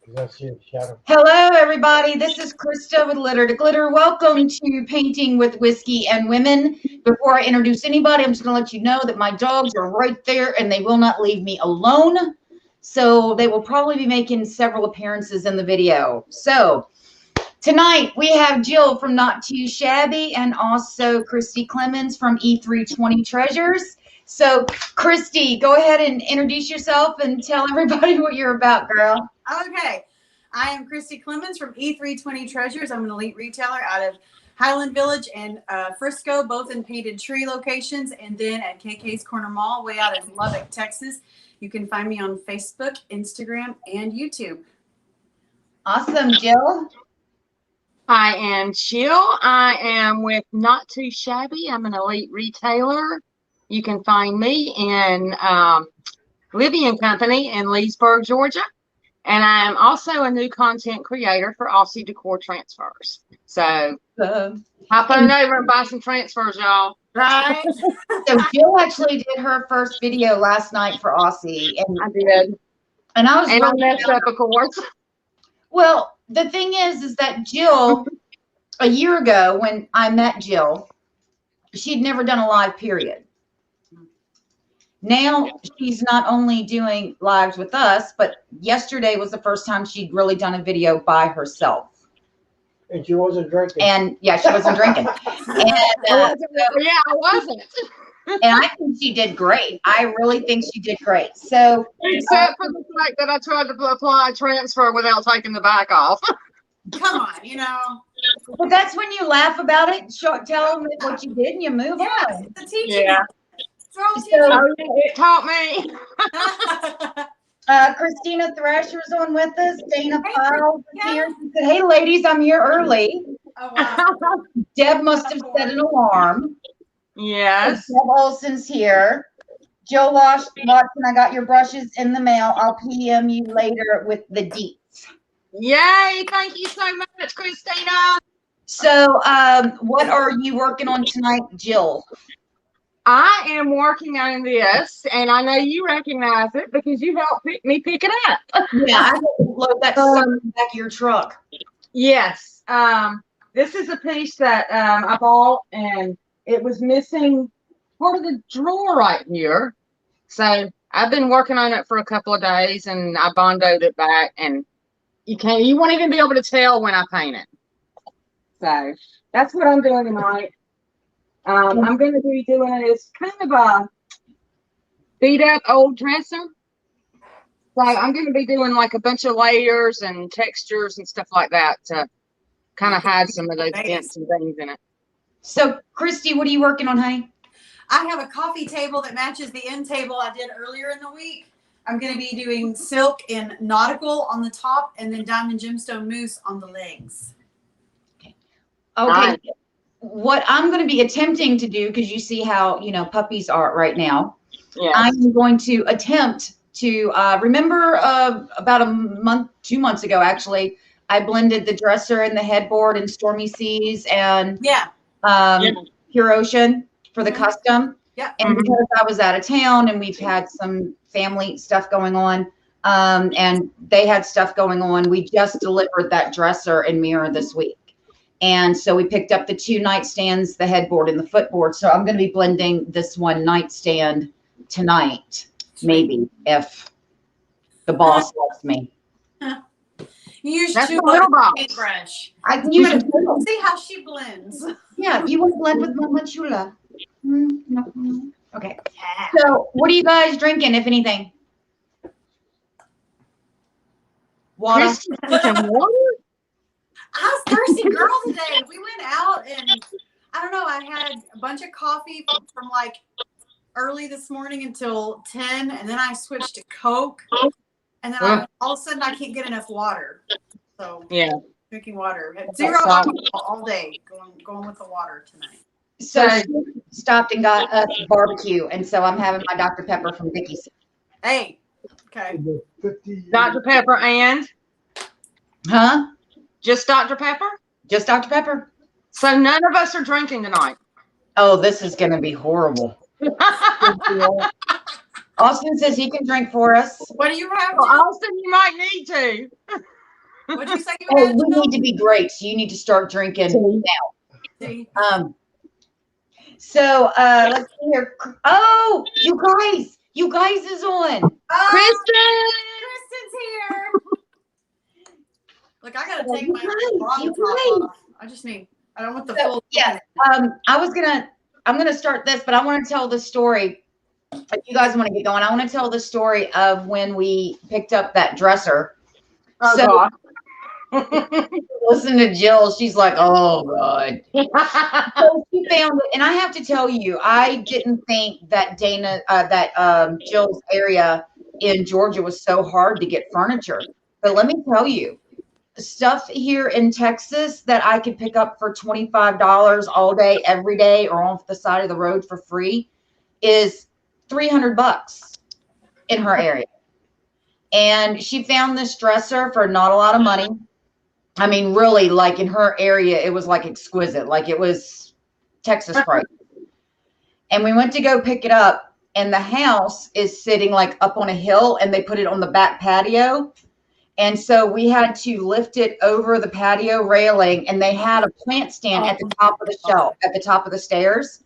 Hello, everybody. This is Crysta with Litter to Glitter. Welcome to Painting with Whiskey and Women. Before I introduce anybody, I'm just going to let you know that my dogs are right there and they will not leave me alone. So they will probably be making several appearances in the video. So tonight we have Jyl from Not Too Shabby and also Kristi Clemens from E30 Treasures. So Kristi, go ahead and introduce yourself and tell everybody what you're about, girl. Okay, I am Kristi Clemens from E30 Treasures. I'm an elite retailer out of Highland Village and Frisco, both in Painted Tree locations, and then at KK's Corner Mall, way out in Lubbock, Texas. You can find me on Facebook, Instagram, and YouTube. Awesome, Jyl. I am Jyl. I am with Not Too Shabby. I'm an elite retailer. You can find me in Libby & Company in Leesburg, Georgia. And I am also a new content creator for Aussie Decor Transfers. So hop on over and buy some transfers, y'all. Right? So Jyl actually did her first video last night for Aussie. And I did. And I was I messed up, of course. Well, the thing is that Jyl, a year ago when I met Jyl, she'd never done a live period. Now she's not only doing lives with us, but yesterday was the first time she'd really done a video by herself. And she wasn't drinking. And yeah, she wasn't drinking. And, I wasn't. And I think she did great. I really think she did great. So except for the fact that I tried to apply a transfer without taking the back off. Come on, you know. But that's when you laugh about it, tell them what you did, and you move on. The teaching. Yeah. It taught me. Christina Thrasher's on with us. Dana Piles is here. She said, "Hey, ladies, I'm here early." Oh, wow. Deb must have set an alarm. Yes. Deb Olson's here. Joe Watson, I got your brushes in the mail. I'll PM you later with the deets. Yay! Thank you so much, Christina. So, what are you working on tonight, Jyl? I am working on this, and I know you recognize it because you helped me pick it up. Yeah, I load that stuff in the back of your truck. Yes. This is a piece that I bought, and it was missing part of the drawer right here. So I've been working on it for a couple of days, and I bondoed it back, and you won't even be able to tell when I paint it. So that's what I'm doing tonight. I'm going to be doing it as kind of a beat up old dresser. So I'm going to be doing like a bunch of layers and textures and stuff like that to kind of hide some of those dents and things in it. So Kristi, what are you working on, honey? I have a coffee table that matches the end table I did earlier in the week. I'm going to be doing silk in nautical on the top and then diamond gemstone mousse on the legs. Okay. Nice. What I'm going to be attempting to do, because you see how, puppies are right now. Yes. I'm going to attempt to remember about a month, 2 months ago, actually, I blended the dresser and the headboard in Stormy Seas and Pure Ocean for the custom. Yeah. And because I was out of town and we've had some family stuff going on, and they had stuff going on, we just delivered that dresser and mirror this week. And so we picked up the 2 nightstands, the headboard and the footboard. So I'm going to be blending this one nightstand tonight, maybe, if the boss lets me. You use That's two paintbrush. I can use it. See how she blends. Yeah, you want to blend with Mama Chula. Okay. So what are you guys drinking, if anything? Water. I was thirsty girl today. We went out and I don't know, I had a bunch of coffee from like early this morning until 10, and then I switched to Coke, and then all of a sudden I can't get enough water. So drinking water. Had 0 alcohol all day, going with the water tonight. So she stopped and got us barbecue, and so I'm having my Dr. Pepper from Vicky's. Hey. Okay. Dr. Pepper and? Huh? Just Dr. Pepper? Just Dr. Pepper. So none of us are drinking tonight. Oh, this is going to be horrible. Austin says he can drink for us. What do you have, Well, Jill? Austin, you might need to. What'd you say you Oh, had, we Jill? need to be great. So you need to start drinking See? now. So let's see here. Oh, you guys is on. Kristen! Kristen's here. Look, I gotta take my bottom top off. I don't want the full. Yeah. I'm gonna start this, but I want to tell the story. If you guys want to get going, I want to tell the story of when we picked up that dresser. Oh, So God. listen to Jyl. She's like, oh God. So she found it, and I have to tell you, I didn't think that Jill's area in Georgia was so hard to get furniture. But let me tell you, stuff here in Texas that I could pick up for $25 all day, every day, or off the side of the road for free is $300 in her area. And she found this dresser for not a lot of money. I mean, really, like in her area, it was like exquisite. Like it was Texas price. And we went to go pick it up, and the house is sitting like up on a hill, and they put it on the back patio. And so we had to lift it over the patio railing, and they had a plant stand at the top of the shelf, at the top of the stairs.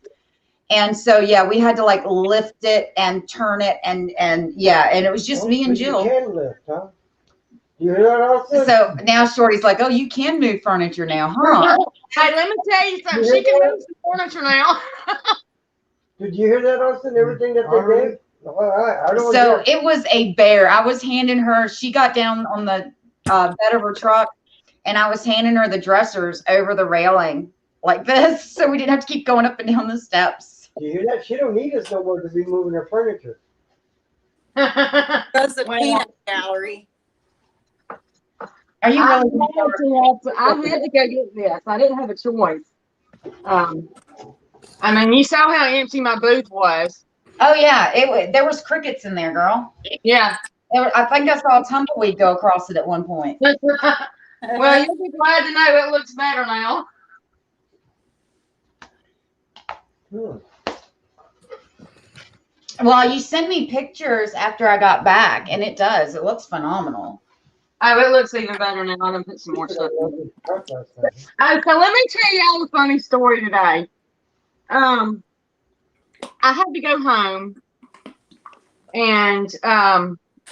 And so, yeah, we had to like lift it and turn it, and yeah, and it was just me and Jyl. You can lift, huh? You hear that, Austin? So now Shorty's like, oh, you can move furniture now, huh? Hey, let me tell you something. She can move some furniture now. Did you hear that, Austin? Everything that they did? I don't So hear. it was a bear. I was handing her, she got down on the bed of her truck, and I was handing her the dressers over the railing like this, so we didn't have to keep going up and down the steps. Do you hear that? She don't need us no more to be moving her furniture. That's the peanut gallery. Are you I really? had to go get this. I didn't have a choice. I mean, you saw how empty my booth was. Oh yeah, there was crickets in there, girl. Yeah. I think I saw a tumbleweed go across it at one point. Well, you'll be glad to know it looks better now. Well, you send me pictures after I got back, and it does. It looks phenomenal. Oh, it looks even better now. I'm gonna put some more stuff in. So let me tell y'all a funny story today. I had to go home and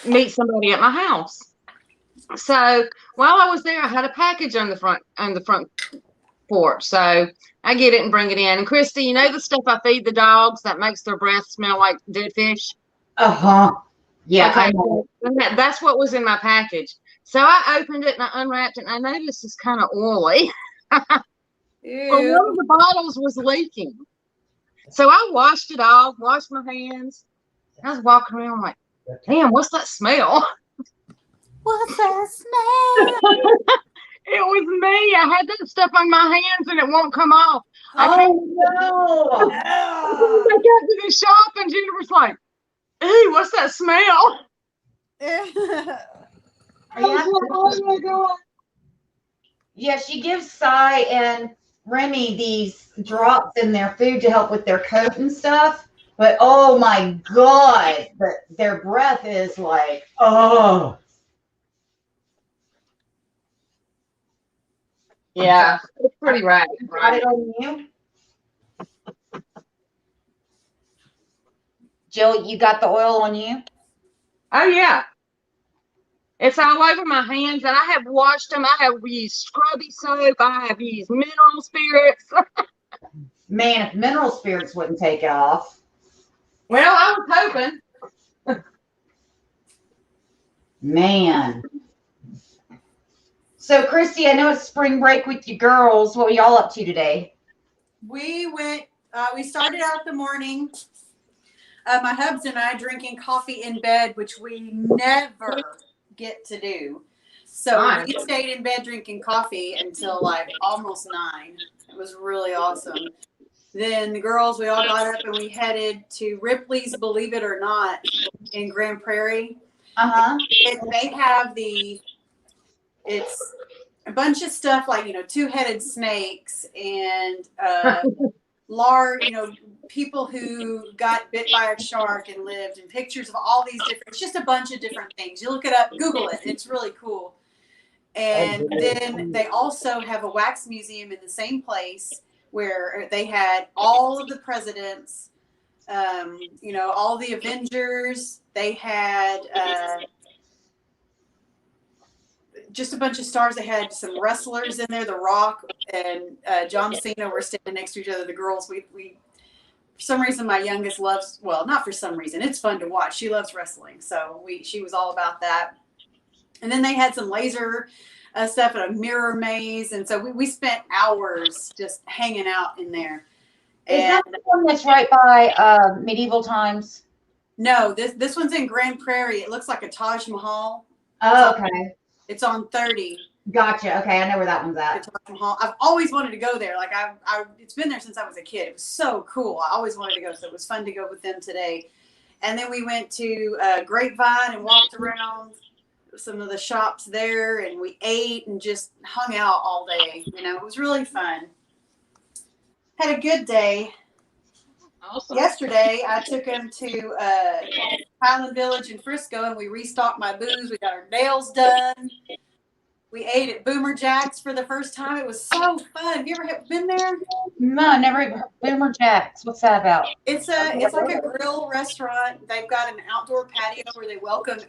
meet somebody at my house. So while I was there, I had a package on the front porch. So I get it and bring it in. And Kristi, you know the stuff I feed the dogs that makes their breath smell like dead fish? Yeah, okay. I know. That's what was in my package. So I opened it and I unwrapped it, and I noticed it's kind of oily. Well, one of the bottles was leaking. So I washed it off, washed my hands. I was walking around like, damn, what's that smell? What's that smell? It was me. I had that stuff on my hands and it won't come off. No. I got to the shop and Jennifer's like, "Hey, what's that smell?" I was like, oh my God. Yeah, she gives Cy and Remy these drops in their food to help with their coat and stuff. But oh my God, their breath is like, oh. Yeah, it's pretty right. Got it on you? Jyl, you got the oil on you? Oh yeah. It's all over my hands, and I have washed them. I have used scrubby soap. I have used mineral spirits. Man, if mineral spirits wouldn't take it off. Well, I was hoping. Man. So, Kristi, I know it's spring break with you girls. What were y'all up to today? We started out the morning. My hubs and I drinking coffee in bed, which we never get to do. So we stayed in bed drinking coffee until like almost 9. It was really awesome. Then the girls, we all got up and we headed to Ripley's Believe It or Not in Grand Prairie. They have it's a bunch of stuff like, two-headed snakes and people who got bit by a shark and lived, and pictures of all these different, it's just a bunch of different things. You look it up, Google it. It's really cool. And then they also have a wax museum in the same place where they had all of the presidents, all the Avengers. They had just a bunch of stars. They had some wrestlers in there. The Rock and John Cena were standing next to each other. The girls, we for some reason, my youngest loves, well, not for some reason, it's fun to watch. She loves wrestling. So she was all about that. And then they had some laser stuff and a mirror maze. And so we spent hours just hanging out in there. Is that the one that's right by Medieval Times? No, this one's in Grand Prairie. It looks like a Taj Mahal. Oh, okay. It's on 30. Gotcha. Okay, I know where that one's at. Taj Mahal. I've always wanted to go there. Like it's been there since I was a kid. It was so cool. I always wanted to go, so it was fun to go with them today. And then we went to Grapevine and walked around some of the shops there, and we ate and just hung out all day. It was really fun. Had a good day. Awesome. Yesterday, I took him to Highland Village in Frisco, and we restocked my booze. We got our nails done. We ate at Boomer Jack's for the first time. It was so fun. Have you ever been there? No, never even heard Boomer Jack's. What's that about? It's like a grill restaurant. They've got an outdoor patio where they welcome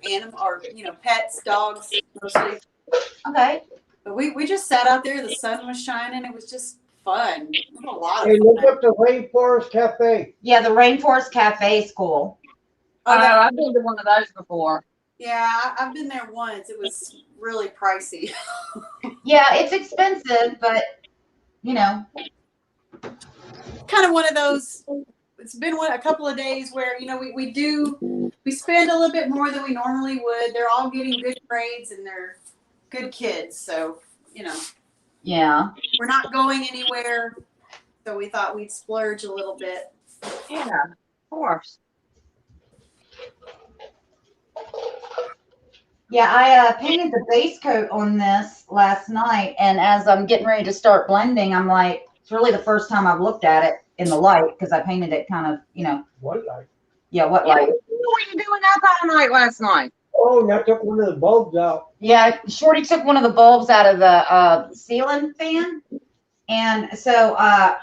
pets, dogs mostly. Okay. But we just sat out there. The sun was shining. It was just fun. It was a lot of Hey, look fun. up the Rainforest Cafe. Yeah, the Rainforest Cafe is cool. I've been to one of those before. Yeah, I've been there once. It was really pricey. Yeah, it's expensive, but kind of one of those. It's been a couple of days where we spend a little bit more than we normally would. They're all getting good grades and they're good kids, so yeah, we're not going anywhere. So we thought we'd splurge a little bit. Yeah, of course. Yeah, I painted the base coat on this last night, and as I'm getting ready to start blending, I'm like, it's really the first time I've looked at it in the light because I painted it kind of, What light? Yeah, what light? What were you doing out all night last night? Oh, I took one of the bulbs out. Yeah, Shorty took one of the bulbs out of the ceiling fan, and so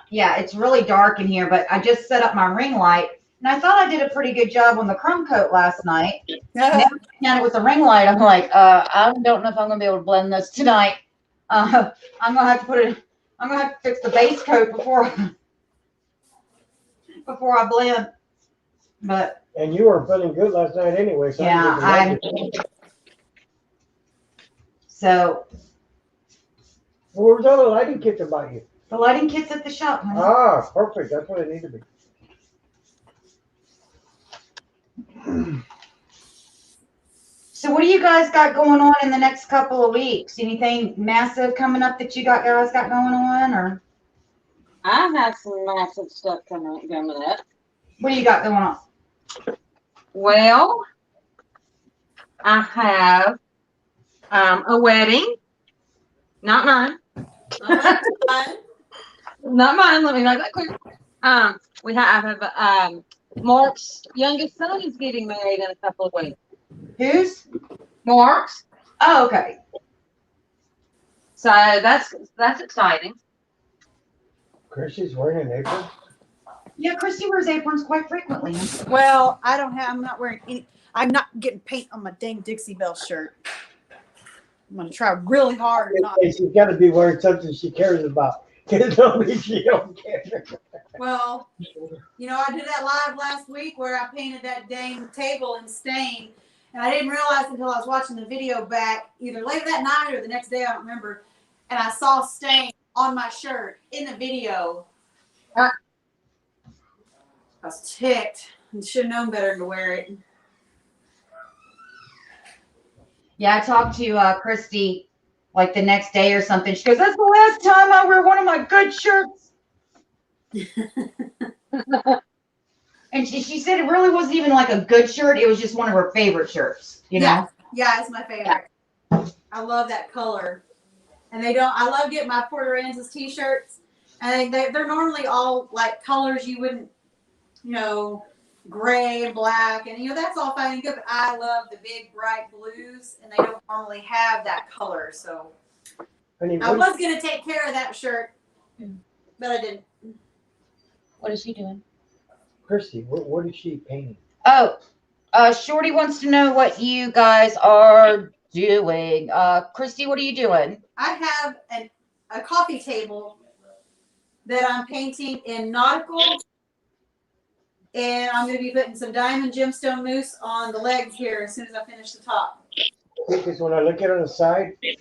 yeah, it's really dark in here. But I just set up my ring light, and I thought I did a pretty good job on the crumb coat last night. Now looking at it with the ring light, I'm like, I don't know if I'm gonna be able to blend this tonight. I'm gonna have to fix the base coat before I blend. But And you were feeling good last night anyway. So yeah, so where was all the lighting kits about you? the lighting kit's at the shop, honey. Ah, perfect. That's what it needs to be. So what do you guys got going on in the next couple of weeks? Anything massive coming up that you guys got going on, or I have some massive stuff coming up. what do you got going on? Well, I have a wedding. Not mine. Not mine. Let me make that clear. I have Mark's youngest son is getting married in a couple of weeks. Who's? Mark's. Oh, okay. So that's exciting. Kristi's wearing an apron. Yeah, Kristi wears aprons quite frequently. Well, I'm not wearing any. I'm not getting paint on my dang Dixie Belle shirt. I'm gonna try really hard. She's got to be wearing something she cares about. Because nobody she don't care. Well, I did that live last week where I painted that dang table in stain, and I didn't realize until I was watching the video back either later that night or the next day, I don't remember, and I saw stain on my shirt in the video. I was ticked and should have known better than to wear it. Yeah, I talked to Kristi like the next day or something. She goes, "That's the last time I wear one of my good shirts." And she said it really wasn't even like a good shirt. It was just one of her favorite shirts, Yeah, it's my favorite. I love that color. And I love getting my Porter Angeles t-shirts. And they're normally all like colors you wouldn't, gray and black. And, that's all fine and good. But I love the big, bright blues. And they don't normally have that color. So Honey, I was going to take care of that shirt. But I didn't. What is she doing? Kristi, what is she painting? Oh, Shorty wants to know what you guys are doing. Kristi, what are you doing? I have a coffee table that I'm painting in nautical. And I'm going to be putting some diamond gemstone mousse on the legs here as soon as I finish the top. Because when I look at it on the side, it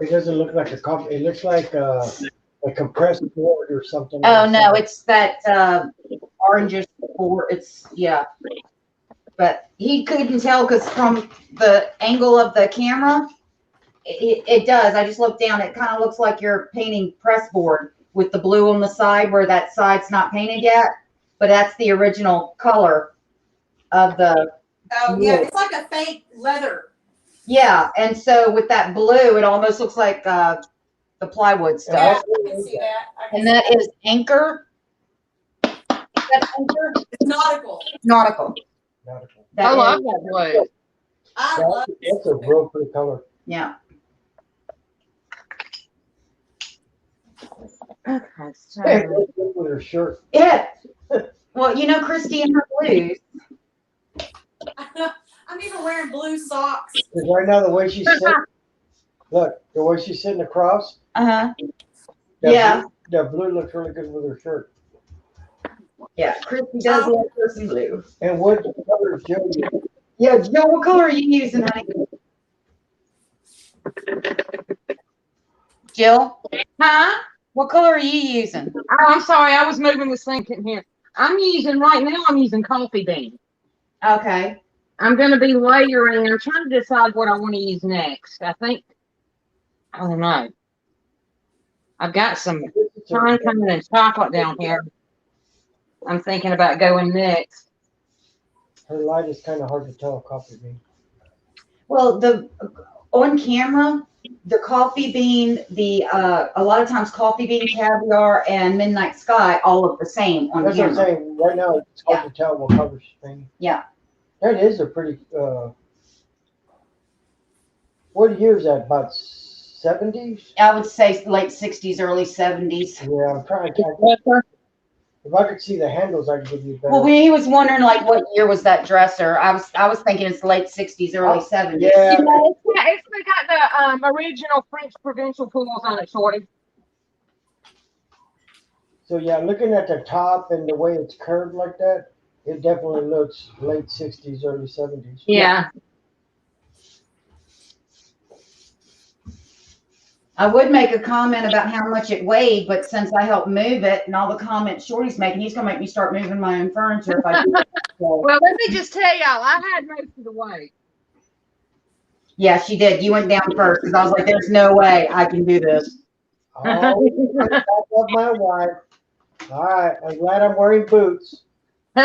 doesn't look like a coffee. It looks like a compressed board or something. Oh, no, it's that orangish board. It's, yeah. But he couldn't tell because from the angle of the camera, it does. I just looked down. It kind of looks like you're painting press board with the blue on the side where that side's not painted yet. But that's the original color of the. Oh, yeah. It's like a fake leather. Yeah. And so with that blue, it almost looks like the plywood stuff. Yeah, I can see that. And that is Anchor. Is that Anchor? It's nautical. Nautical. I love that blue. I love it. It's a real pretty color. Yeah. Okay, so Hey, look with her shirt. Yeah. Well, Kristi and her blues. I'm even wearing blue socks. Because right now the way she's sitting, look, the way she's sitting across. Uh-huh. That Yeah. Blue, that blue looks really good with her shirt. Yeah, Kristi does like her some blue. And what color is Jyl using? Yeah, Jyl, what color are you using, honey? Jyl? huh? What color are you using? Oh, I'm sorry, I was moving the sink in here. I'm using coffee bean. Okay. I'm going to be layering. I'm trying to decide what I want to use next. I don't know. I've got some pine cone and chocolate down here. I'm thinking about going next. Her light is kind of hard to tell coffee bean. Well, on camera, the coffee bean, a lot of times coffee bean, caviar, and midnight sky all look the same on That's camera. what I'm saying. Right now it's hard to tell what color she's painting. Yeah. That is a pretty. What year is that? About 70s? I would say late 60s, early 70s. Yeah, I'm trying to. If I could see the handles, I could give you a better. Well, when he was wondering like what year was that dresser, I was thinking it's late 60s, early 70s. Yeah. It's got the original French provincial pools on it, Shorty. So yeah, looking at the top and the way it's curved like that, it definitely looks late 60s, early 70s. Yeah. I would make a comment about how much it weighed, but since I helped move it and all the comments Shorty's making, he's going to make me start moving my own furniture if I do that. So, Well, let me just tell y'all, I had most of the weight. yeah, she did. You went down first because I was like, there's no way I can do this. Oh, I love my wife. All right, I'm glad I'm wearing boots. No,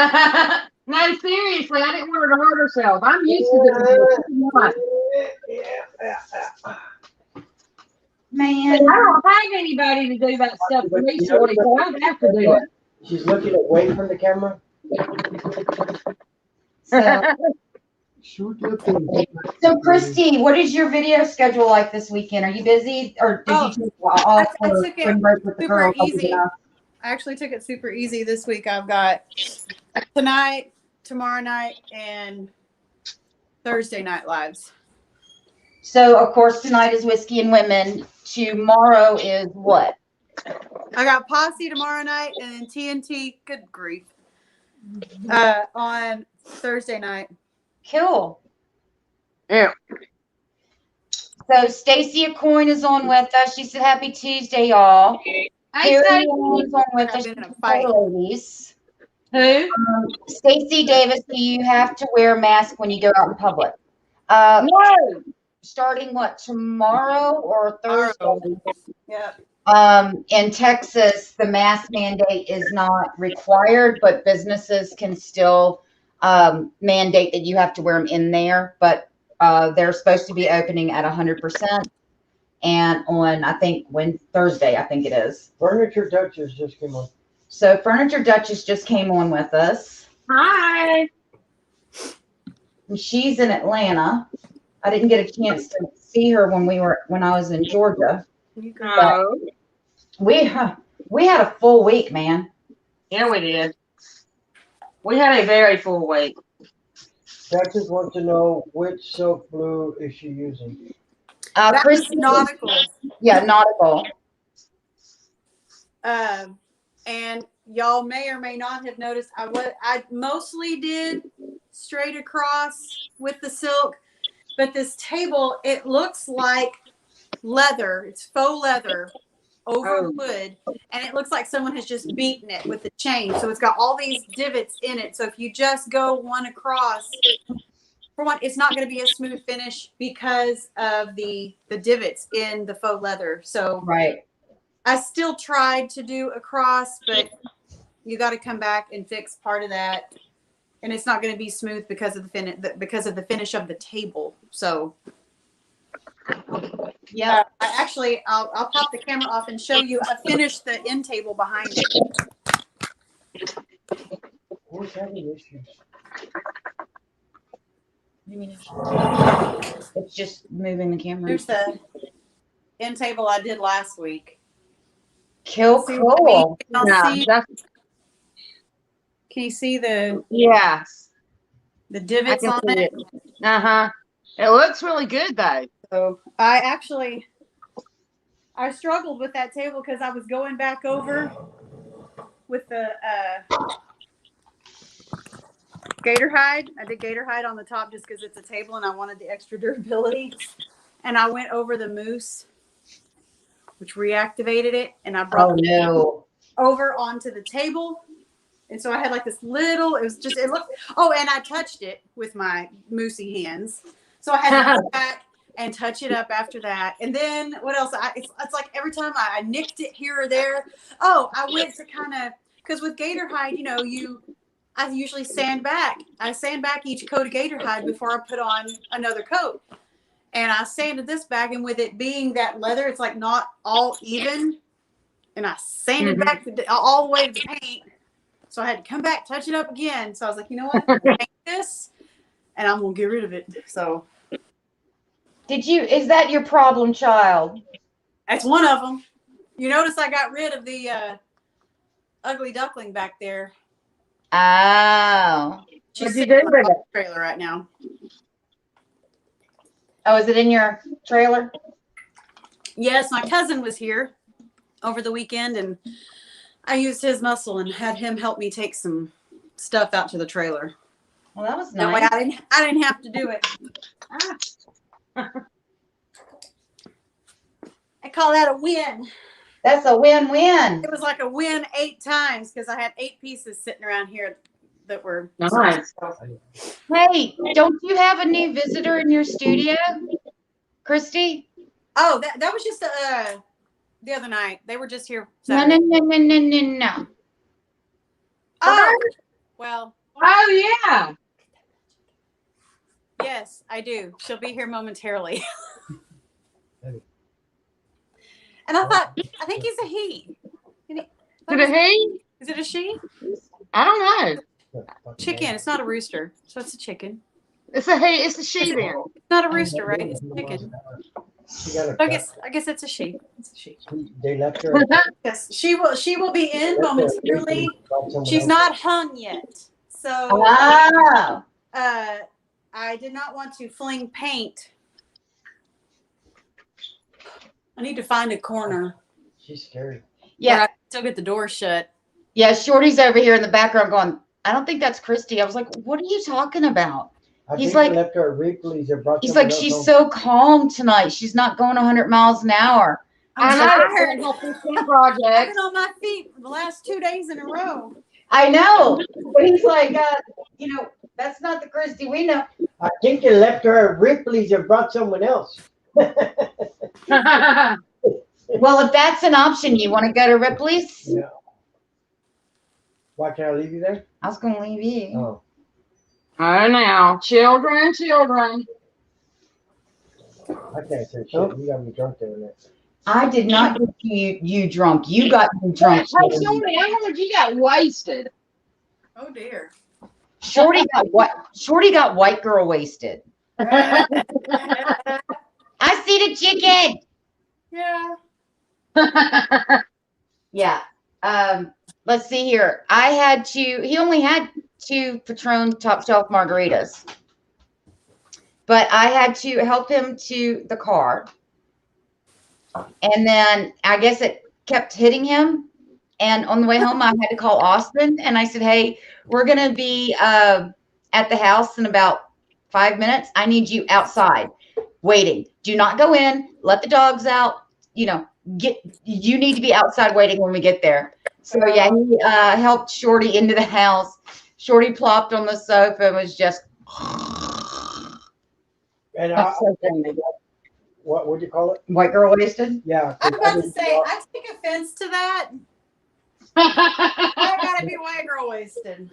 seriously, I didn't want her to hurt herself. I'm used to this. Man. I don't have anybody to do that stuff for me, Shorty, so I have to do it. She's looking away from the camera. So Kristi, what is your video schedule like this weekend? Are you busy or did you take off I for took it spring break with the super girls? easy. I actually took it super easy this week. I've got tonight, tomorrow night, and Thursday night lives. So of course tonight is Whiskey and Women. Tomorrow is what? I got Posse tomorrow night and then TNT. Good grief. On Thursday night. Cool. Yeah. So Stacy Acoin is on with us. She said, "Happy Tuesday, y'all." Hey, Carrie Stacey. is on with I've us. been in a fight. Ladies. Who? Stacy Davis, do you have to wear a mask when you go out in public? No. Starting what, tomorrow or Thursday? Yeah. In Texas, the mask mandate is not required, but businesses can still mandate that you have to wear them in there. But they're supposed to be opening at 100%. and on, I think, Thursday, I think it is. Furniture Duchess just came on. So Furniture Duchess just came on with us. Hi. And she's in Atlanta. I didn't get a chance to see her when I was in Georgia. No. We had a full week, man. Yeah, we did. We had a very full week. Duchess wants to know which silk blue is she using. That Kristi, was nautical. yeah, nautical. And y'all may or may not have noticed I mostly did straight across with the silk, but this table, it looks like leather. It's faux leather over wood, and it looks like someone has just beaten it with a chain. So it's got all these divots in it. So if you just go one across, for one, it's not going to be a smooth finish because of the divots in the faux leather. So Right. I still tried to do a cross, but you got to come back and fix part of that, and it's not going to be smooth because of the finish of the table. So, Yeah. I'll pop the camera off and show you. I finished the end table behind it. Who's having issues? It's just moving the camera. Here's the end table I did last week. Cool. Can you see the divots on it? It looks really good though. So I struggled with that table because I was going back over with the gator hide. I did gator hide on the top just because it's a table and I wanted the extra durability. And I went over the moose, which reactivated it, and I brought it over onto the table. And so I had like this little, it looked, and I touched it with my moosey hands. So I had to go back and touch it up after that. And then what else? It's like every time I nicked it here or there. I went to because with gator hide, I usually sand back. I sand back each coat of gator hide before I put on another coat. And I sanded this back, and with it being that leather, it's like not all even. And I sanded back all the way to the paint. So I had to come back, touch it up again. So I was like, you know what? I'm gonna paint this, and I'm going to get rid of it. So. Is that your problem child? That's one of them. You notice I got rid of the ugly duckling back there. Oh. She's sitting in the trailer right now. Oh, is it in your trailer? Yes, my cousin was here over the weekend, and I used his muscle and had him help me take some stuff out to the trailer. Well, that was That nice. way I didn't have to do it. I call that a win. That's a win-win. It was like a win 8 times because I had 8 pieces sitting around here that were nice. Hey, don't you have a new visitor in your studio, Kristi? Oh, that was just the other night. They were just here Saturday. No. Oh, well. Oh, yeah. Yes, I do. She'll be here momentarily. And I think he's a he. Is it a he? Is it a she? I don't know. Chicken. It's not a rooster, so it's a chicken. It's a he. It's a she then. It's not a rooster, right? It's a chicken. I guess it's a she. It's a she. They left her. Yes, she will be in momentarily. She's not hung yet, so I did not want to fling paint. I need to find a corner. She's scary. Yeah. I still get the door shut. Yeah, Shorty's over here in the background going, I don't think that's Kristi. I was like, what are you talking about? He's like, left her at Ripley's. He's like, she's so calm tonight. She's not going 100 miles an hour. I know. I've been on my feet for the last 2 days in a row. I know. But he's like, that's not the Kristi we know. I think they left her at Ripley's and brought someone else. Well, if that's an option, you want to go to Ripley's? Yeah. Why can't I leave you there? I was going to leave you. Oh. Oh, now, children. I can't say shit. You got me drunk doing that. I did not get you drunk. You got me drunk. Hey, Shorty, I heard you got wasted. Oh dear. Shorty got what? Shorty got white girl wasted. Yeah. I see the chicken. Yeah. Let's see here. He only had 2 Patron top shelf margaritas. But I had to help him to the car. And then I guess it kept hitting him. And on the way home, I had to call Austin. And I said, hey, we're going to be at the house in about 5 minutes. I need you outside waiting. Do not go in. Let the dogs out. You need to be outside waiting when we get there. So, yeah, he helped Shorty into the house. Shorty plopped on the sofa and was just... And what would you call it? White girl wasted? Yeah. I was about to say, I take offense to that. I gotta be white girl wasted.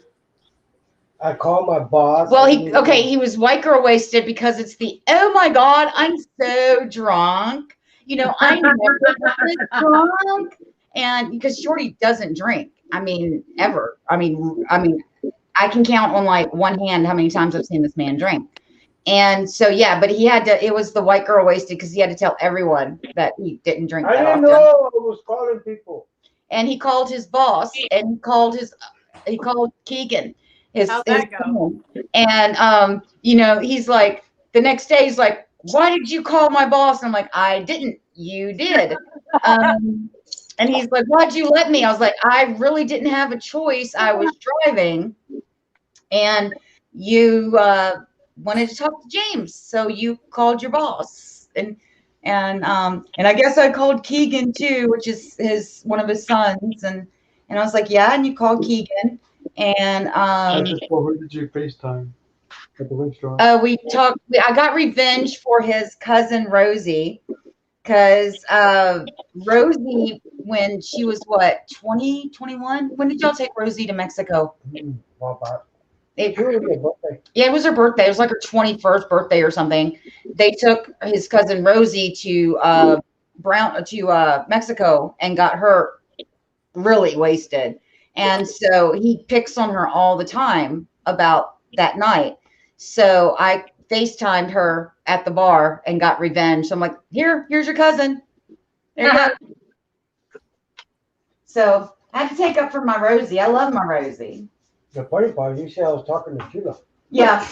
I called my boss. Well, he was white girl wasted because it's oh my God, I'm so drunk. I never get drunk. And because Shorty doesn't drink. I mean, ever. I mean, I can count on like one hand how many times I've seen this man drink. And so, yeah, but he had to, it was the white girl wasted because he had to tell everyone that he didn't drink that often. I didn't know I was calling people. And he called his boss and he called Keegan. How'd that go? And, he's like, the next day he's like, why did you call my boss? And I'm like, I didn't. You did. And he's like, why'd you let me? I was like, I really didn't have a choice. I was driving and you wanted to talk to James. So you called your boss. And I guess I called Keegan too, which is one of his sons. And I was like, yeah. And you called Keegan. And who did you FaceTime at the restaurant? We talked. I got revenge for his cousin Rosie, because Rosie, when she was 20, 21, when did y'all take Rosie to Mexico? It was her birthday. It was like her 21st birthday or something. They took his cousin Rosie to Mexico and got her really wasted. And so he picks on her all the time about that night. So I FaceTimed her at the bar and got revenge. So I'm like, here's your cousin. There you go. So I had to take up for my Rosie. I love my Rosie. The funny part, you said I was talking to Sheila. Yeah.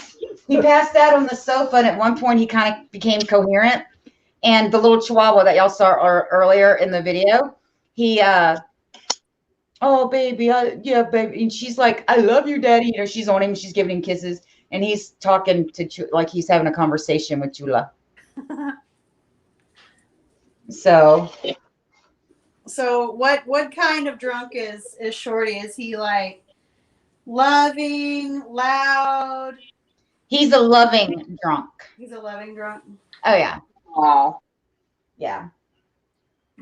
He passed out on the sofa, and at one point he kind of became coherent. And the little chihuahua that y'all saw earlier in the video, he oh baby, yeah baby, and she's like, I love you, daddy. She's on him, she's giving him kisses, and he's talking to like he's having a conversation with Chula. So what kind of drunk is Shorty? Is he like loving, loud? He's a loving drunk. He's a loving drunk. Oh yeah. Oh. Yeah.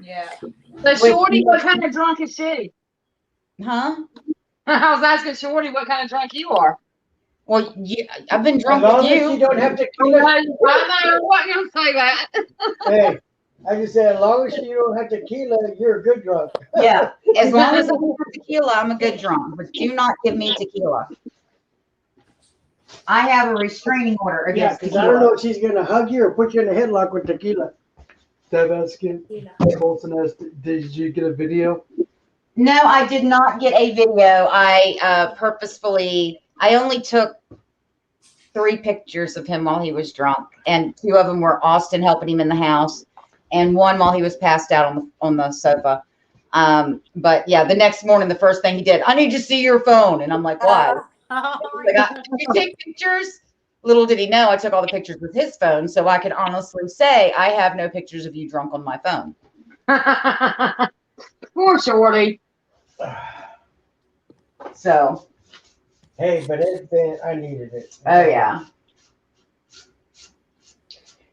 Yeah. So Shorty, what kind of drunk is she? Huh? I was asking Shorty what kind of drunk you are. Well, I've been drunk as long with as you. you don't have to I wasn't gonna say that. Hey, I just said, as long as you don't have tequila, you're a good drunk. Yeah. As long as I don't have tequila, I'm a good drunk. But do not give me tequila. I have a restraining order Yeah, against because I don't tequila. know if she's going to hug you or put you in a headlock with tequila. Deb asking, Colson asked, did you get a video? No, I did not get a video. I I only took 3 pictures of him while he was drunk, and 2 of them were Austin helping him in the house, and 1 while he was passed out on the sofa. But yeah, the next morning, the first thing he did, I need to see your phone, and I'm like, why? Did you take pictures? Little did he know I took all the pictures with his phone, so I could honestly say I have no pictures of you drunk on my phone. Poor Shorty. So. Hey, but I needed it. Oh yeah.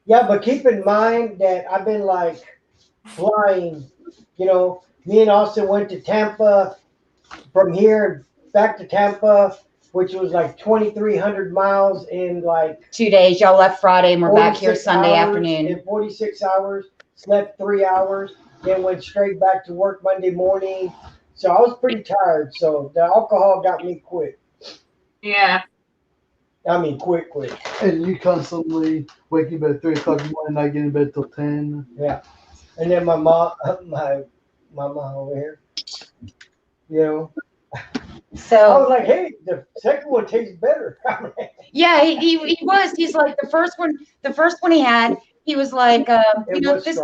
Yeah, but keep in mind that I've been like flying. Me and Austin went to Tampa, from here back to Tampa, which was like 2,300 miles in like 2 days. Y'all left Friday and we're back here 46 Sunday hours. afternoon. In 46 hours, slept 3 hours, then went straight back to work Monday morning. So I was pretty tired. So the alcohol got me quick. Yeah. I mean, quick. And you constantly waking up at 3 o'clock in the morning, not getting in bed till 10. Yeah. And then my mom, my mom over here, you know. So I was like, hey, the second one tastes better. yeah, he was. He's like the first one he had, he was like, you know, this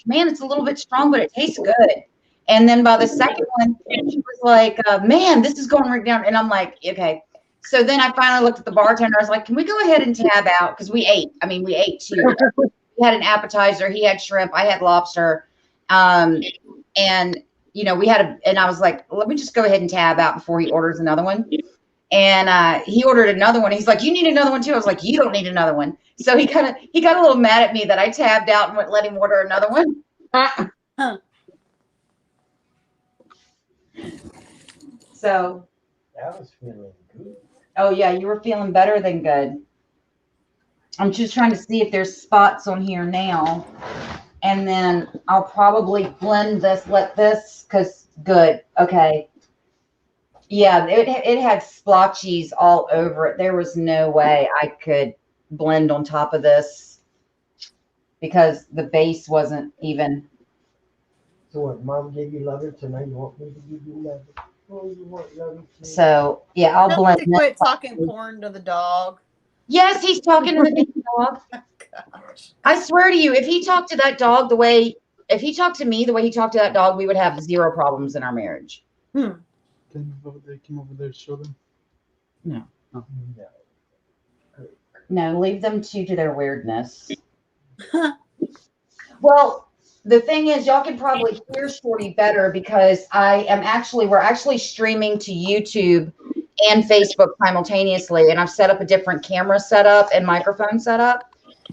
man, it's a little bit strong, but it tastes good. And then by the second one, he was like, man, this is going right down. And I'm like, okay. So then I finally looked at the bartender. I was like, can we go ahead and tab out? Because we ate. I mean, we ate too. We had an appetizer. He had shrimp. I had lobster. And you know, and I was like, let me just go ahead and tab out before he orders another one. And he ordered another one. He's like, you need another one too. I was like, you don't need another one. So he got a little mad at me that I tabbed out and let him order another one. Huh. So That was feeling good. oh yeah, you were feeling better than good. I'm just trying to see if there's spots on here now. And then I'll probably blend this, because good. Okay. Yeah, it had splotchies all over it. There was no way I could blend on top of this because the base wasn't even. So what, Mom gave you loving, so now you want me to give you loving? Oh, you want loving too? So yeah, I'll blend To quit talking porn to the dog. Yes, he's talking to the dog. Gosh. I swear to you, if he talked to that dog if he talked to me the way he talked to that dog, we would have zero problems in our marriage. They came over there to show them. No. Oh. No, leave them to their weirdness. Well, the thing is, y'all can probably hear Shorty better because we're actually streaming to YouTube and Facebook simultaneously, and I've set up a different camera setup and microphone setup.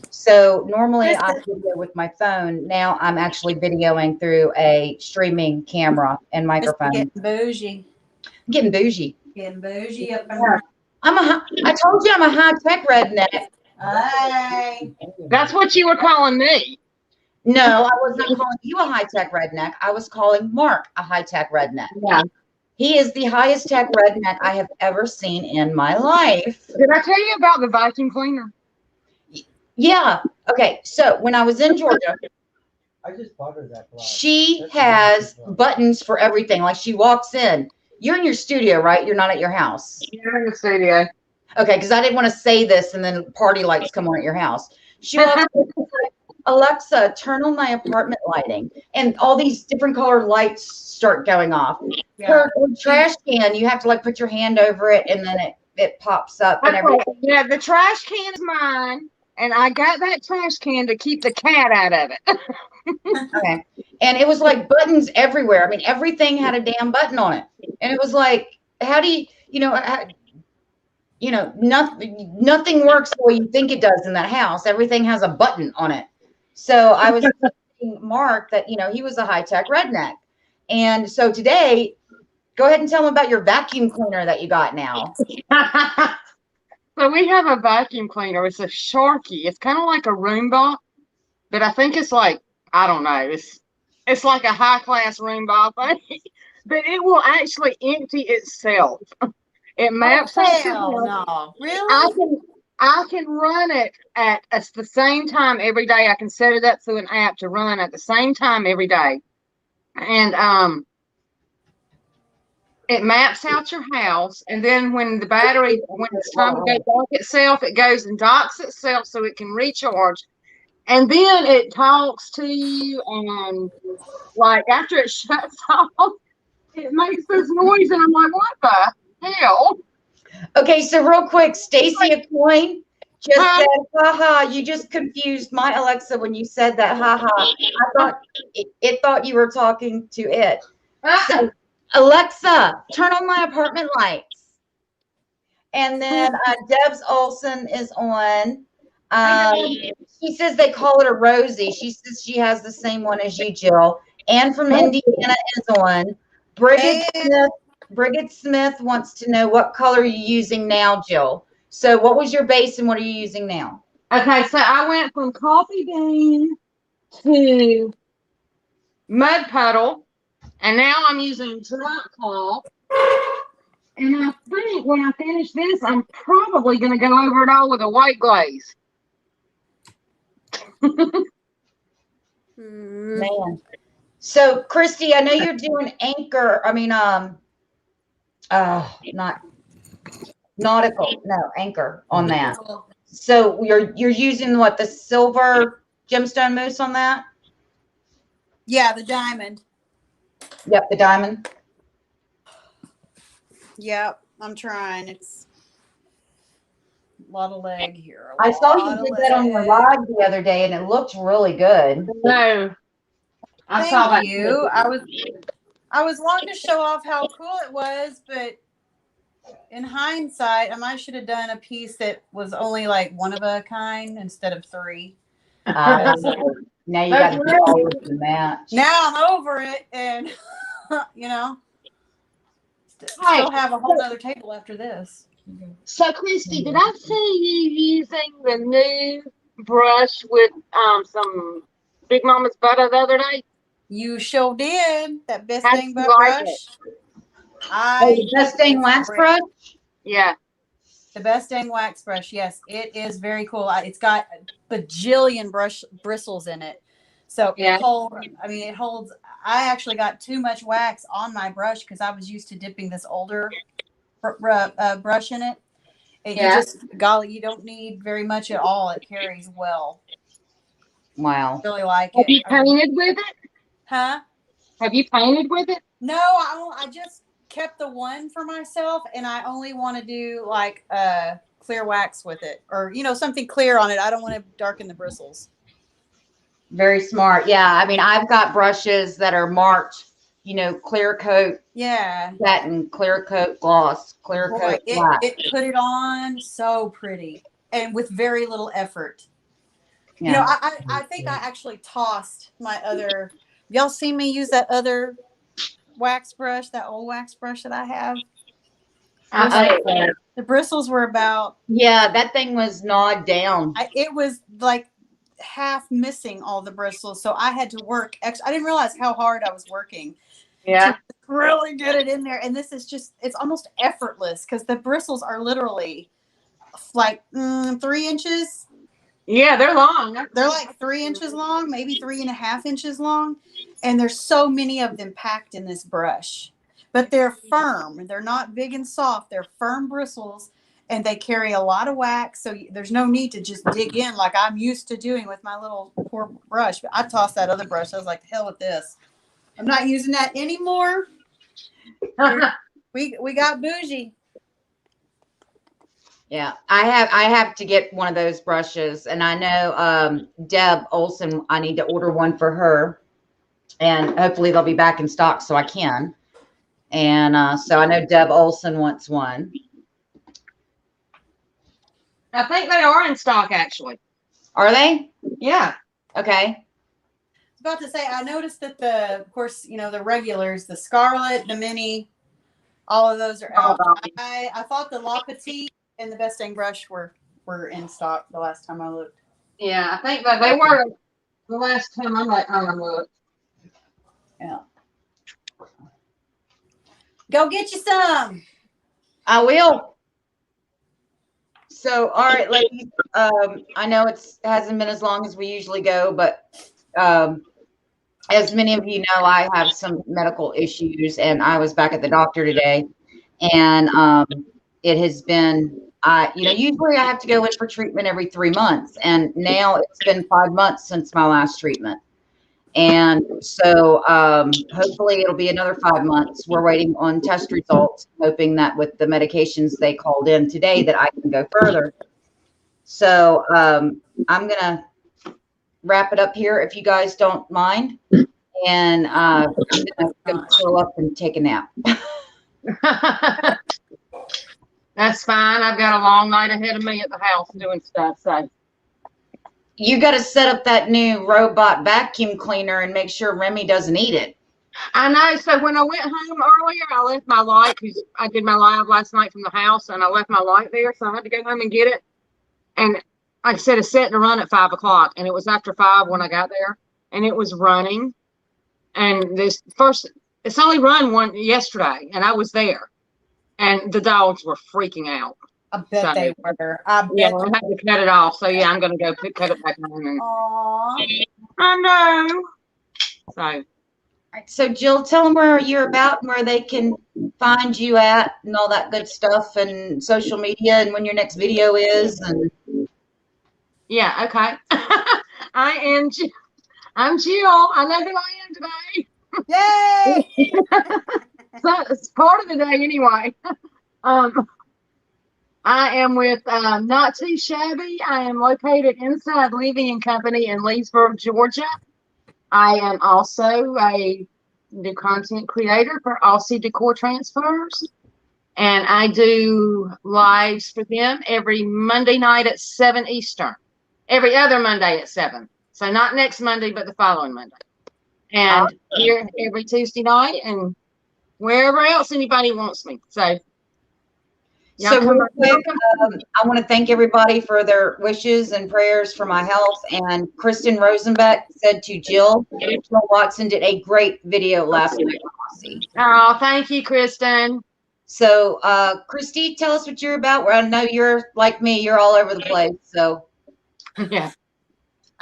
So normally I video with my phone. Now I'm actually videoing through a streaming camera and microphone. Getting bougie. Getting bougie. Getting bougie up in here. I told you I'm a high-tech redneck. Hey. That's what you were calling me. No, I was not calling you a high-tech redneck. I was calling Mark a high-tech redneck. Yeah. He is the highest tech redneck I have ever seen in my life. Did I tell you about the vacuum cleaner? Yeah. Okay. So when I was in Georgia, I just bought her that blouse. she has buttons for everything. Like she walks in. You're in your studio, right? You're not at your house. You're in the studio. Okay, because I didn't want to say this and then party lights come on at your house. She walks in, like, Alexa, turn on my apartment lighting. And all these different colored lights start going off. Yeah. Her trash can, you have to like put your hand over it and then it pops up and everything. Yeah, the trash can is mine. And I got that trash can to keep the cat out of it. Okay. And it was like buttons everywhere. I mean, everything had a damn button on it. And it was like, how do nothing works the way you think it does in that house. Everything has a button on it. So I was telling Mark that, he was a high-tech redneck. And so today, go ahead and tell him about your vacuum cleaner that you got now. So we have a vacuum cleaner. It's a Sharky. It's kind of like a Roomba, but I think it's like, I don't know. It's like a high-class Roomba thing, but it will actually empty itself. It maps out. Hell no. Really? I can run it at the same time every day. I can set it up through an app to run at the same time every day. And it maps out your house, and then when it's time to go dock itself, it goes and docks itself so it can recharge. And then it talks to you, and like after it shuts off, it makes this noise, and I'm like, what the hell? Okay, so real quick, Stacy Coin just said, haha, you just confused my Alexa when you said that, haha. I thought it thought you were talking to it. So, Alexa, turn on my apartment lights. And then Debs Olson is on. She says they call it a Rosie. She says she has the same one as you, Jill. Ann from Indiana is on. Bridget Smith Bridget Smith wants to know what color you're using now, Jyl. So what was your base and what are you using now? Okay, so I went from coffee bean to mud puddle, and now I'm using drop cloth. And I think when I finish this, I'm probably going to go over it all with a white glaze. Man. So, Kristi, I know you're doing anchor. I mean, not nautical. No, anchor on that. So you're using what, the silver gemstone mousse on that? Yeah, the diamond. Yep, the diamond. Yep, I'm trying. It's a lot of leg here. I saw you did that on your live the other day, and it looked really good. No, I saw that. Thank you. I was wanting to show off how cool it was, but in hindsight, I might should have done a piece that was only like one of a kind instead of three. Now you got to do all the match. Now I'm over it, and you know, still have a whole other table after this. So, Kristi, did I see you using the new brush with some Big Mama's butter the other day? You sure did. That best How dang did you butt like brush. The best dang wax brush? Yeah. The best dang wax brush. Yes, it is very cool. It's got a bajillion bristles in it. So Yeah. it holds. I actually got too much wax on my brush because I was used to dipping this older brush in it. And you just, golly, you don't need very much at all. It carries well. Wow. I really like it. Have you painted with it? Huh? Have you painted with it? No, I just kept the one for myself, and I only want to do like clear wax with it, or something clear on it. I don't want to darken the bristles. Very smart. Yeah, I mean, I've got brushes that are marked, clear coat. Yeah. Satin, clear coat gloss, clear coat wax. It put it on so pretty and with very little effort. Yeah. I think I actually tossed my other. Y'all seen me use that other wax brush, that old wax brush that I have? The bristles were about. Yeah, that thing was gnawed down. It was like half missing all the bristles, so I had to work extra. I didn't realize how hard I was working. Yeah. To really get it in there, and this is just—it's almost effortless because the bristles are literally like 3 inches. Yeah, they're long. They're like 3 inches long, maybe 3.5 inches long. And there's so many of them packed in this brush. But they're firm. They're not big and soft. They're firm bristles, and they carry a lot of wax. So there's no need to just dig in like I'm used to doing with my little poor brush. But I tossed that other brush. I was like, hell with this. I'm not using that anymore. We got bougie. Yeah, I have to get one of those brushes, and I know Deb Olson, I need to order one for her, and hopefully they'll be back in stock so I can. And so I know Deb Olson wants one. I think they are in stock, actually. Are they? Yeah. Okay. I was about to say, I noticed that of course, the regulars, the Scarlet, the Mini, all of those are out. I thought the La Petite and the Best Dang Brush were in stock the last time I looked. Yeah, I think that they were the last time I looked. Yeah. Go get you some. I will. So, all right, ladies. I know it hasn't been as long as we usually go, but as many of you know, I have some medical issues, and I was back at the doctor today, and it has been. Usually I have to go in for treatment every 3 months, and now it's been 5 months since my last treatment. And so hopefully it'll be another 5 months. We're waiting on test results, hoping that with the medications they called in today that I can go further. So I'm going to wrap it up here if you guys don't mind. And I'm going to go curl up and take a nap. That's fine. I've got a long night ahead of me at the house doing stuff. So you got to set up that new robot vacuum cleaner and make sure Remy doesn't eat it. I know. So when I went home earlier, I left my light because I did my live last night from the house, and I left my light there, so I had to go home and get it. And like I said, it's set to run at 5 o'clock, and it was after 5 when I got there, and it was running. And it's only run one yesterday, and I was there, and the dogs were freaking out. I bet they were. I bet. Yeah, I had to cut it off. So yeah, I'm gonna go cut it back on. And Aww. I know. So. All right, so Jyl, tell them where you're about and where they can find you at and all that good stuff and social media and when your next video is. And Yeah, okay. I'm Jyl. I know who I am today. Yay! So it's part of the day anyway. I am with Not Too Shabby. I am located inside Levy and Company in Leesburg, Georgia. I am also a new content creator for Aussie Decor Transfers. And I do lives for them every Monday night at 7 Eastern. Every other Monday at 7. So not next Monday, but the following Monday. And here every Tuesday night and wherever else anybody wants me. So real quick, I want to thank everybody for their wishes and prayers for my health. And Kristen Rosenbeck said to Jyl Watson did a great video last night. Oh, thank you, Kristen. So, Kristi, tell us what you're about. Where I know you're like me, you're all over the place. So, yeah.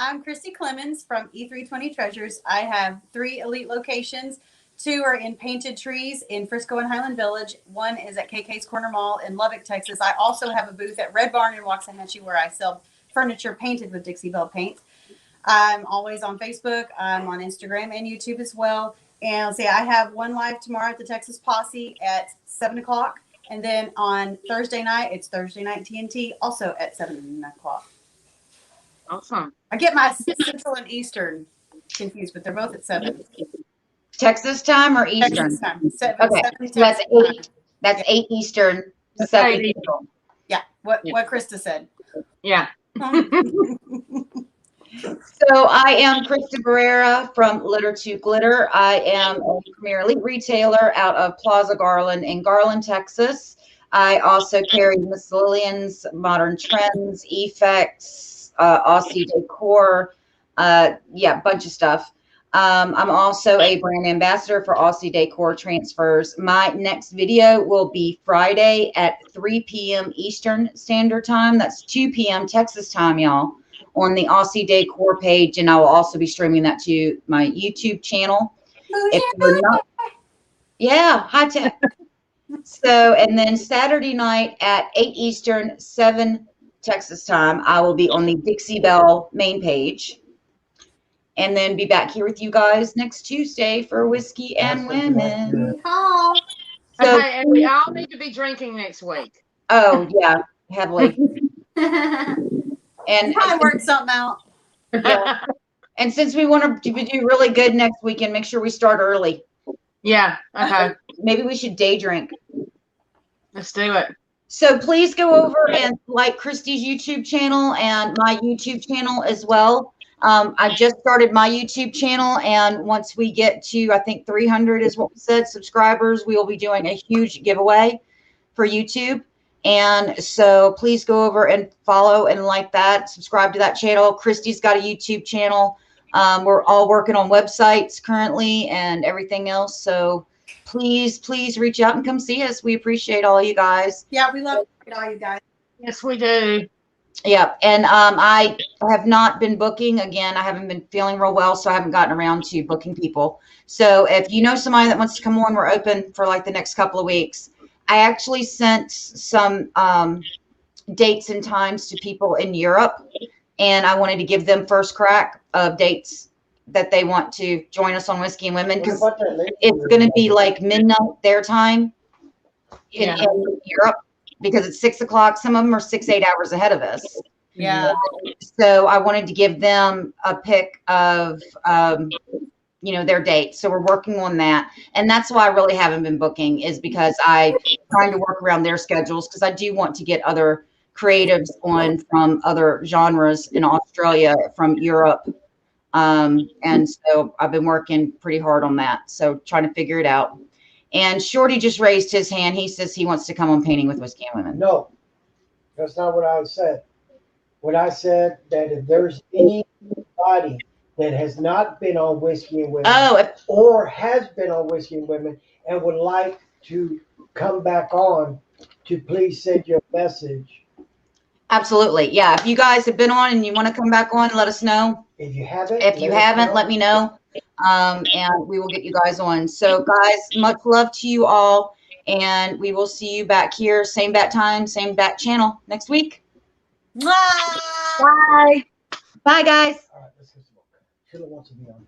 I'm Kristi Clemens from E30 Treasures. I have 3 elite locations. 2 are in Painted Trees in Frisco and Highland Village. 1 is at KK's Corner Mall in Lubbock, Texas. I also have a booth at Red Barn in Waxahachie where I sell furniture painted with Dixie Belle paint. I'm always on Facebook. I'm on Instagram and YouTube as well. And let's see, I have 1 live tomorrow at the Texas Posse at 7 o'clock. And then on Thursday night, it's Thursday Night TNT, also at 7 o'clock. Awesome. I get my Central and Eastern confused, but they're both at 7. Texas time or Eastern? Texas time. 7, okay, 7 so that's 8. time. That's 8 Eastern. 7 Central. Yeah, what Crysta said. Yeah. So I am Crysta Barrera from Litter to Glitter. I am a premier elite retailer out of Plaza Garland in Garland, Texas. I also carry Miss Lillian's Modern Trends, Effects, Aussie Decor, bunch of stuff. I'm also a brand ambassador for Aussie Decor Transfers. My next video will be Friday at 3 p.m. Eastern Standard Time. That's 2 p.m. Texas time, y'all, on the Aussie Decor page. And I will also be streaming that to my YouTube channel. If you're not, yeah, high tech. So, and then Saturday night at 8 Eastern, 7 Texas time, I will be on the Dixie Belle main page. And then be back here with you guys next Tuesday for Whiskey and Women. Oh. So, and we all need to be drinking next week. Oh, yeah, heavily. And probably work something out. Yeah. And since we want to do really good next weekend, make sure we start early. Yeah. Okay. Maybe we should day drink. Let's do it. So please go over and like Kristi's YouTube channel and my YouTube channel as well. I just started my YouTube channel, and once we get to, I think 300 is what we said, subscribers, we will be doing a huge giveaway for YouTube. And so please go over and follow and like that, subscribe to that channel. Kristi's got a YouTube channel. We're all working on websites currently and everything else. So please reach out and come see us. We appreciate all you guys. Yeah, we love all you guys. Yes, we do. Yeah, and I have not been booking. Again, I haven't been feeling real well, so I haven't gotten around to booking people. So if you know somebody that wants to come on, we're open for like the next couple of weeks. I actually sent some dates and times to people in Europe, and I wanted to give them first crack of dates that they want to join us on Whiskey and Women, because it's going to be like midnight their time in Europe. Because it's 6 o'clock. Some of them are 6-8 hours ahead of us. Yeah. So I wanted to give them a pick of, their dates. So we're working on that. And that's why I really haven't been booking, is because I'm trying to work around their schedules, because I do want to get other creatives on from other genres in Australia, from Europe, And so I've been working pretty hard on that. So trying to figure it out. And Shorty just raised his hand. He says he wants to come on Painting with Whiskey and Women. No, that's not what I said. What I said that if there's anybody that has not been on Whiskey and Women or has been on Whiskey and Women and would like to come back on, to please send your message. Absolutely. Yeah. If you guys have been on and you want to come back on, let us know. If you haven't, let me know. And we will get you guys on. So guys, much love to you all. And we will see you back here, same bat time, same bat channel next week. Bye. Bye. Bye, guys. All right, let's get some more. Sheila wants to be on.